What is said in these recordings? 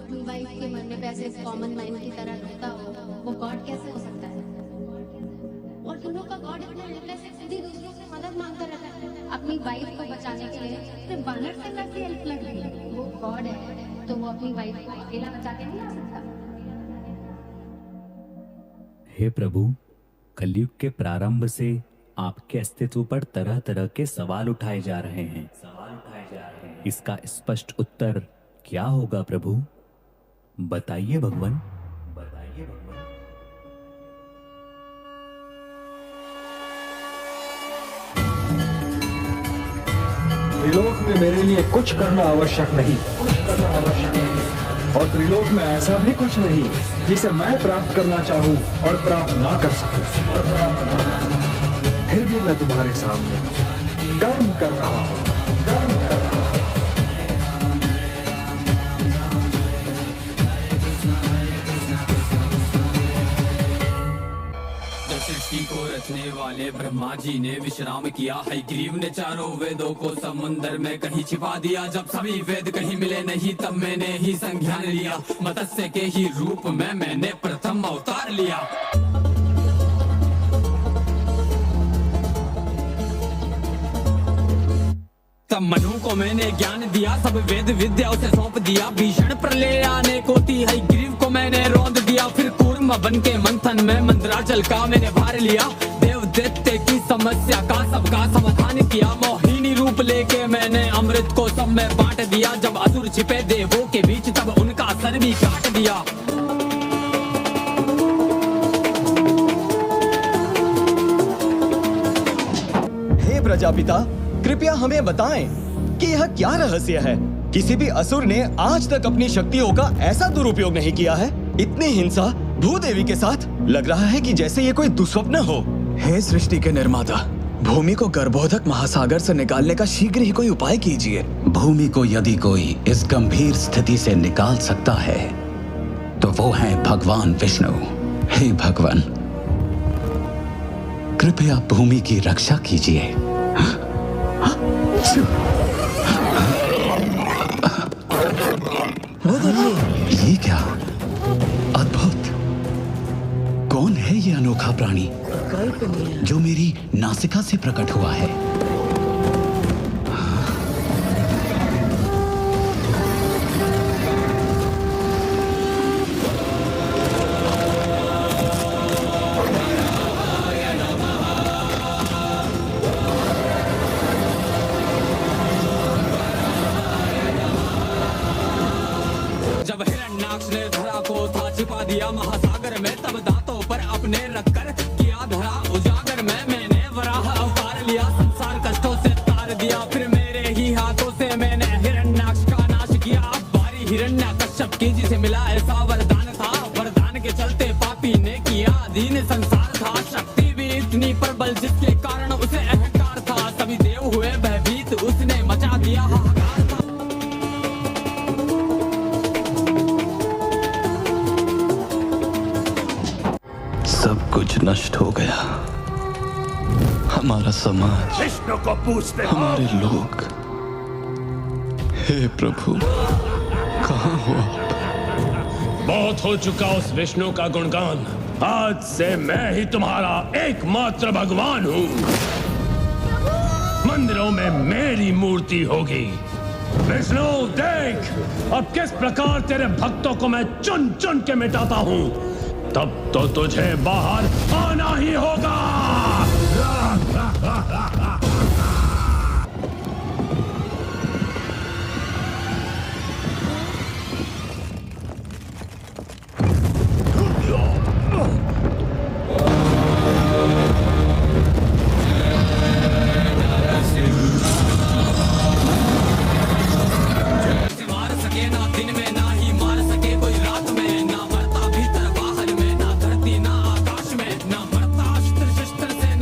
अपनी वाइफ के मरने पे ऐसे कॉमन मैन की तरह रोता हो, वो गॉड कैसे हो सकता है? और तुम लोग का गॉड इतना हेल्पलेस है, खुद ही दूसरों से मदद मांगता रहता है अपनी वाइफ को बचाने के लिए। सिर्फ बानर से कैसे हेल्प लग रही है? वो गॉड है तो वो अपनी वाइफ को अकेला बचा के नहीं आ सकता। हे प्रभु, कलयुग के प्रारंभ से आपके अस्तित्व पर तरह तरह के सवाल उठाए जा रहे हैं। इसका स्पष्ट उत्तर क्या होगा प्रभु? बताइए भगवान, बताइए भगवान। त्रिलोक में मेरे लिए कुछ करना आवश्यक नहीं, और त्रिलोक में ऐसा भी कुछ नहीं जिसे मैं प्राप्त करना चाहूं और प्राप्त ना कर सकूं। फिर भी मैं तुम्हारे सामने कर्म कर रहा हूं। सृष्टि को रचने वाले ब्रह्मा जी ने विश्राम किया है। ग्रीव ने चारों वेदों को समुंदर में कहीं छिपा दिया। जब सभी वेद कहीं मिले नहीं तब मैंने ही संज्ञान लिया। मत्स्य के ही रूप में मैंने प्रथम अवतार लिया। तब मनु को मैंने ज्ञान दिया, सब वेद विद्या उसे सौंप दिया। भीषण प्रलय आने को थी है, ग्रीव को मैंने रौंद दिया। फिर कूर्म बन के मंथन में मंदराचल का मैंने भार लिया। देव दैत्य की समस्या का सबका समाधान किया। मोहिनी रूप लेके मैंने अमृत को सब में बांट दिया। जब असुर छिपे देवों के बीच तब उनका सर भी काट दिया। हे प्रजापिता, कृपया हमें बताएं कि यह क्या रहस्य है। किसी भी असुर ने आज तक अपनी शक्तियों का ऐसा दुरुपयोग नहीं किया है। इतनी हिंसा भूदेवी के साथ, लग रहा है कि जैसे ये कोई दुस्वप्न हो। हे सृष्टि के निर्माता, भूमि को गर्भोधक महासागर से निकालने का शीघ्र ही कोई उपाय कीजिए। भूमि को यदि कोई इस गंभीर स्थिति से निकाल सकता है तो वो है भगवान विष्णु। हे भगवान, कृपया भूमि की रक्षा कीजिए। ये क्या अद्भुत! कौन है ये अनोखा प्राणी जो मेरी नासिका से प्रकट हुआ है? जब हिरण्याक्ष ने धरा को था छिपा दिया महासागर में, तब दांतों पर अपने रखकर किया धरा उजागर में। मैंने वराह अवतार लिया, संसार कष्टों से तार दिया। फिर मेरे ही हाथों से मैंने हिरण्याक्ष का नाश किया। अब बारी हिरण्याकश्यप की, जिसे मिला ऐसा वरदान था। वरदान के चलते पापी ने किया अधीन संसार था। शक्ति भी इतनी प्रबल जिसके कारण उसे अहंकार था। सभी देव हुए भयभीत, उसने मचा दिया हाहाकार था। सब कुछ नष्ट हो गया। हमारा समाज, विष्णु को पूछते हो। हमारे लोग। हे प्रभु, कहाँ हो आप? बहुत हो चुका उस विष्णु का गुणगान। आज से मैं ही तुम्हारा एकमात्र भगवान हूँ। मंदिरों में मेरी मूर्ति होगी। विष्णु देख, अब किस प्रकार तेरे भक्तों को मैं चुन चुन के मिटाता हूँ। तब तो तुझे बाहर आना ही होगा। मार सके ना दिन में, ना ही मार सके कोई रात में। ना मरता भीतर बाहर में, ना धरती ना आकाश में। ना मरता अस्त्र शस्त्र से,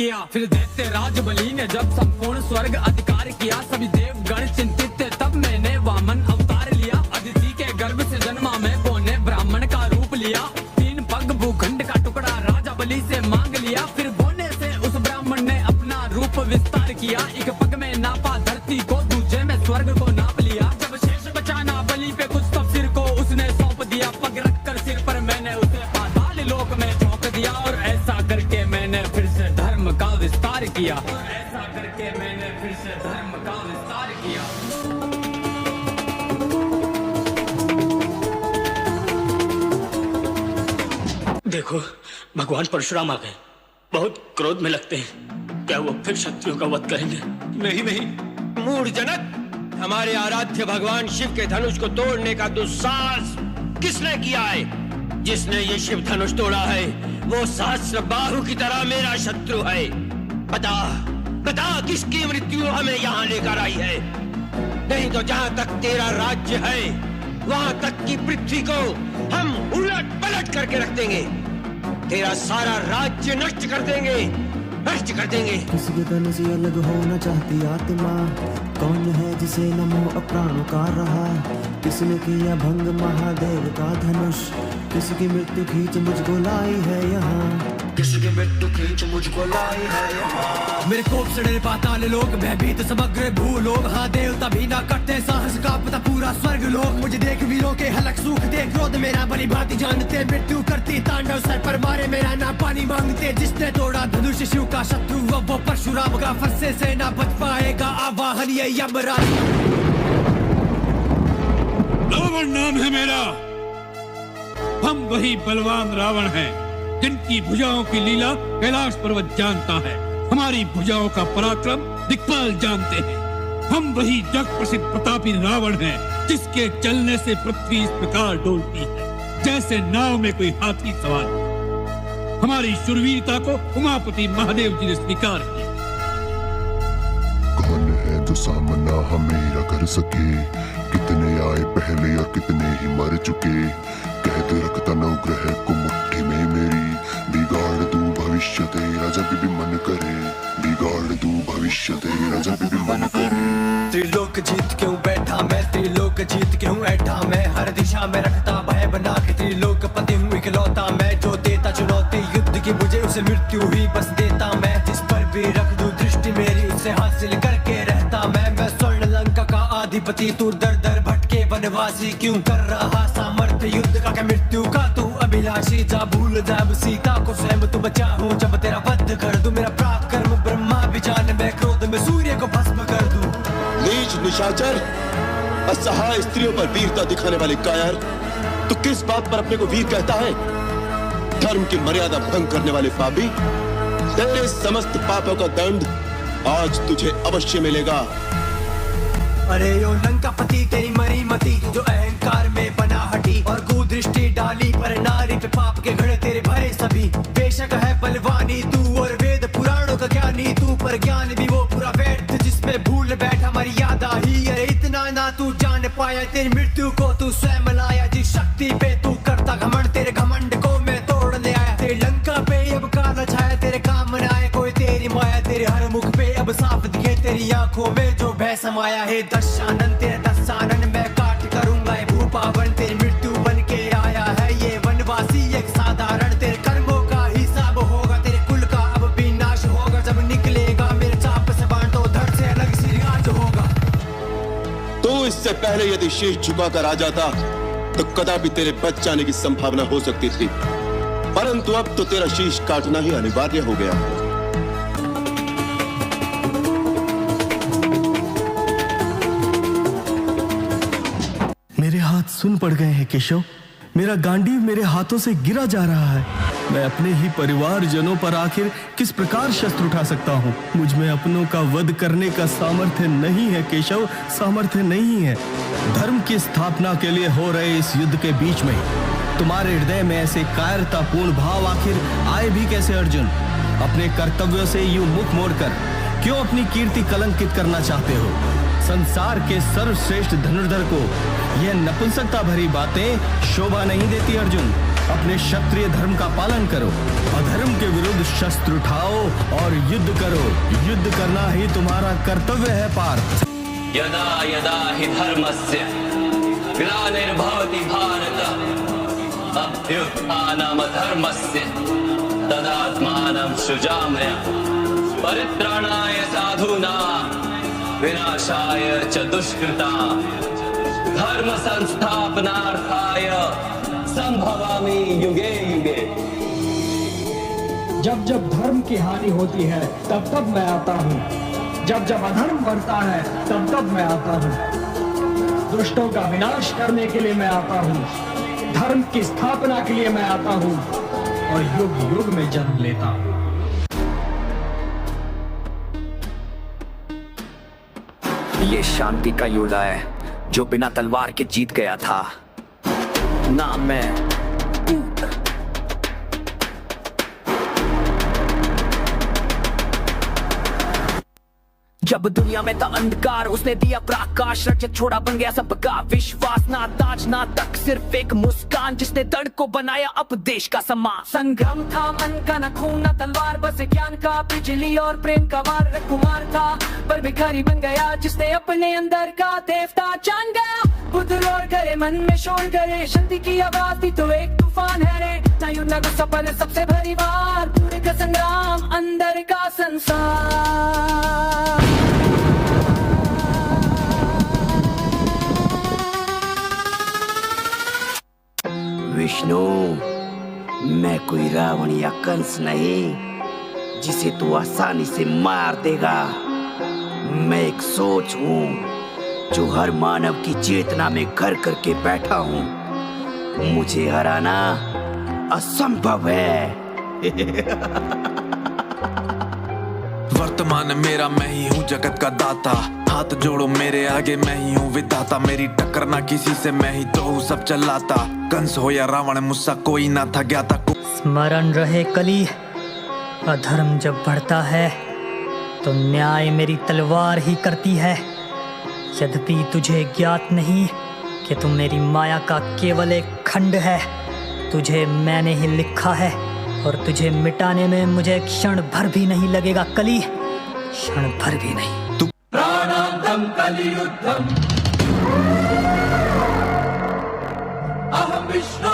किया। फिर दैत्य राज बलि ने जब संपूर्ण स्वर्ग अधिकार किया, सभी देवगण चिंतित थे तब मैंने वामन अवतार लिया। अदिति के गर्भ से जन्मा मैं, बोने ब्राह्मण का रूप लिया। 3 पग भूखंड का टुकड़ा राजा बलि से मांग लिया। फिर बोने से उस ब्राह्मण ने अपना रूप विस्तार किया। एक पग में नापा धरती को, दूसरे में स्वर्ग को नाप लिया। जब शेष बचाना बलि पे कुछ, तब सिर को उसने सौंप दिया। पग रखकर सिर पर मैंने उसे पाताल लोक में झोंक दिया। और ऐसा करके मैंने फिर से धर्म का विस्तार किया। और ऐसा करके मैंने फिर से धर्म का विस्तार किया। देखो, भगवान परशुराम आ गए, बहुत क्रोध में लगते हैं। क्या वो फिर शत्रुओं का वध करेंगे? नहीं, मूढ़ जनक, हमारे आराध्य भगवान शिव के धनुष को तोड़ने का दुस्साहस किसने किया है? जिसने ये शिव धनुष तोड़ा है वो सहस्र बाहु की तरह मेरा शत्रु है। बता किसकी मृत्यु हमें यहाँ लेकर आई है? नहीं तो जहाँ तक तेरा राज्य है वहाँ तक की पृथ्वी को हम उलट पलट करके रख देंगे। तेरा सारा राज्य नष्ट कर देंगे। किसी के तन से अलग होना चाहती आत्मा, कौन है जिसे न मोह प्राणों का रहा? किसने किया भंग महादेव का धनुष? किसकी मृत्यु खींच मुझको लाई है यहाँ? किसकी मृत्यु खींच मुझको लाई है यहाँ? मेरे कोप से डरे पाताल लोग, भयभीत समग्र भूलोग। हाँ देवता भी ना करते, साहस का पता पूरा स्वर्ग लोग। मुझे देख वीरों के हलक सूख दे, क्रोध मेरा बड़ी भांति जानते। मृत्यु करती तांडव, सर पर मारे मेरा ना पानी मांगते। जिसने तोड़ा धनुष शिव का शत्रु, अब वो परशुराम का फरसे से ना बच पाएगा। आवाहन ये यमराज। रावण नाम है मेरा। हम वही बलवान रावण हैं, जिनकी भुजाओं की लीला कैलाश पर्वत जानता है। हमारी भुजाओं का पराक्रम दिक्पाल जानते हैं। हम वही जग प्रसिद्ध प्रतापी रावण हैं, जिसके चलने से पृथ्वी इस प्रकार डोलती है जैसे नाव में कोई हाथी सवार। हमारी शूरवीरता को उमापति महादेव जी ने स्वीकार किया। कौन है जो सामना हमेरा कर सके? कितने आए पहले और कितने ही मर चुके। कहते रखता नवग्रह को मुट्ठी में मेरी, बिगाड़ दूं भविष्य तेरा जब भी मन करे। बिगाड़ दूं भविष्य तेरा जब भी मन करे। त्रिलोक जीत क्यों बैठा मैं, त्रिलोक जीत क्यों ऐठा मैं? हर दिशा में रखता भय बना के, त्रिलोक पति हूँ इकलौता मैं। जो देता चुनौती युद्ध की मुझे, उसे मृत्यु ही बस देता मैं। जिस पर भी रख दूं दृष्टि मेरी, उसे हासिल करके रहता मैं। स्वर्ण लंका का अधिपति, तू दर दर भटके वनवासी। क्यों कर रहा सामर्थ्य युद्ध का, क्या मृत्यु का तू अभिलाषी? जा भूल जा अब सीता को, स्वयं तू बचा हूँ जब तेरा वध कर दूं। मेरा पराक्रम ब्रह्मा भी जाने, मैं क्रोध में सूर्य को भस्म कर दूं। नीच निशाचर, असहाय स्त्रियों पर वीरता दिखाने वाले कायर, तू किस बात पर अपने को वीर कहता है? धर्म की मर्यादा भंग करने वाले पापी, तेरे समस्त पापों का दंड आज तुझे अवश्य मिलेगा। अरे यो लंकापति, तेरी मरी मती, जो अहंकार में बना हटी और कुदृष्टि डाली पर नारी पे। पाप के घड़े तेरे भरे सभी, बेशक है बलवानी तू और वेद पुराणों का ज्ञानी तू, पर ज्ञान भी वो पूरा व्यर्थ जिसपे भूल बैठा मर्यादा ही। अरे इतना ना तू जान पाया, तेरी मृत्यु को तू स्वयं लाया। जिस शक्ति पे तू करता घमंड, तेरे घमंड को मैं तोड़ने आया। तेरे लंका पे अब काला छाया, तेरे काम न आए कोई तेरी माया। तेरे हर मुख पे अब साफ दिखे, तेरी आंखों में जो भय समाया है। दशानन तेरे दशानन मैं काट करूंगा ये भूपावन। तेरी मृत्यु बन के आया है ये वनवासी एक साधारण। तेरे कर्मों का हिसाब होगा, तेरे कुल का अब विनाश होगा। जब निकलेगा मेरे चाप से बाण, तो धड़ से अलग सिराज होगा। तो इससे पहले यदि शीश झुकाकर आ जाता तो कदापि तेरे बच जाने की संभावना हो सकती थी, परंतु अब तो तेरा शीश काटना ही अनिवार्य हो गया। मेरे हाथ सुन पड़ गए हैं केशव। मेरा गांडीव मेरे हाथों से गिरा जा रहा है। मैं अपने ही परिवारजनों पर आखिर किस प्रकार शस्त्र उठा सकता हूँ? मुझ में अपनों का वध करने का सामर्थ्य नहीं है केशव, सामर्थ्य नहीं है। धर्म की स्थापना के लिए हो रहे इस युद्ध के बीच में तुम्हारे हृदय में ऐसे कायरतापूर्ण भाव आखिर आए भी कैसे अर्जुन? अपने कर्तव्यों से यूं मुख मोड़कर क्यों अपनी कीर्ति कलंकित करना चाहते हो? संसार के सर्वश्रेष्ठ धनुर्धर को यह नपुंसकता भरी बातें शोभा नहीं देती अर्जुन। अपने क्षत्रिय धर्म का पालन करो, अधर्म के विरुद्ध शस्त्र उठाओ और युद्ध करो। युद्ध करना ही तुम्हारा कर्तव्य है पार्थ। यदा यदा हि धर्मस्य ग्लानिर्भवति भारत अभ्युत्थानमधर्मस्य तदात्मानं सृजाम्यहम् परित्राणाय साधूनां विनाशाय च दुष्कृतां धर्म संस्थापनार्थाय संभवामि युगे युगे। जब जब धर्म की हानि होती है तब तब मैं आता हूँ, जब जब अधर्म बढ़ता है तब तब मैं आता हूँ। दुष्टों का विनाश करने के लिए मैं आता हूँ, धर्म की स्थापना के लिए मैं आता हूँ और युग युग में जन्म लेता हूँ। ये शांति का योद्धा है जो बिना तलवार के जीत गया था। नाम मैं जब दुनिया में था अंधकार उसने दिया प्रकाश, रक्षक छोड़ा बन गया सबका विश्वास। ना ताज ना तक सिर्फ एक मुस्कान जिसने दृढ़ को बनाया अब देश का सम्मान। संग्राम था मन का न खून न तलवार, बस ज्ञान का बिजली और प्रेम का वार कुमार था पर भिखारी बन गया जिसने अपने अंदर का देवता जान गया। बुद्ध रोर करे मन में शोर करे, शांति की आवाज दी तो एक तूफान है रे। ना युद्ध ना गुस्सा पर सबसे भरी बार, पूरे का संग्राम अंदर का संसार। विष्णु, मैं कोई रावण या कंस नहीं जिसे तू आसानी से मार देगा। मैं एक सोच हूँ जो हर मानव की चेतना में घर करके बैठा हूँ। मुझे हराना असंभव है। वर्तमान मेरा मैं ही हूँ जगत का दाता, हाथ जोड़ो मेरे आगे मैं ही हूँ विधाता। मेरी टक्कर ना किसी से, मैं ही तो हूँ सब चलाता। कंस हो या रावण मुझसा कोई ना था ज्ञाता। स्मरण रहे कली, अधर्म जब बढ़ता है तो न्याय मेरी तलवार ही करती है। यद्यपि तुझे ज्ञात नहीं कि तुम मेरी माया का केवल एक खंड है, तुझे मैंने ही लिखा है और तुझे मिटाने में मुझे क्षण भर भी नहीं लगेगा कली, क्षण भर भी नहीं। प्राणांतम कलियुद्धम अहम विष्णु